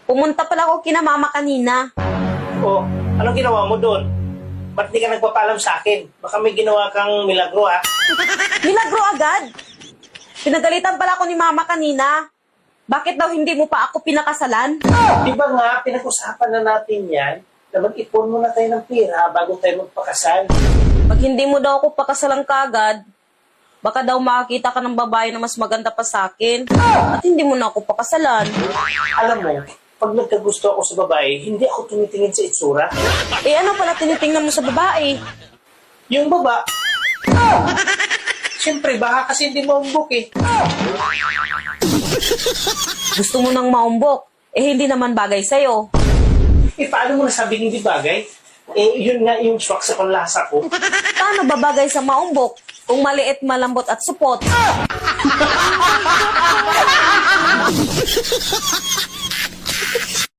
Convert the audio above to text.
Pumunta pala ako kina mama kanina. O, anong ginawa mo doon? Ba't di ka nagpapaalam sa akin? Baka may ginawa kang milagro, ha? Milagro agad. Pinagalitan pala ako ni mama kanina. Bakit daw hindi mo pa ako pinakasalan? Di ba nga, pinag-usapan na natin yan na mag-ipon muna tayo ng pera bago tayo magpakasal. Pag hindi mo daw ako pakasalan kagad, baka daw makakita ka ng babae na mas maganda pa sa akin. At hindi mo na ako pakasalan. Alam mo, pag nagkagusto ako sa babae, hindi ako tumitingin sa itsura. Eh ano pala tinitingnan mo sa babae? Yung baba, siyempre, baka kasi hindi maumbok eh. Gusto mo nang maumbok, eh hindi naman bagay sa'yo. Eh, paano mo nasabing hindi bagay? Eh, yun nga yung swak sa panlasa ko. Paano ba bagay sa maumbok kung maliit, malambot at supot?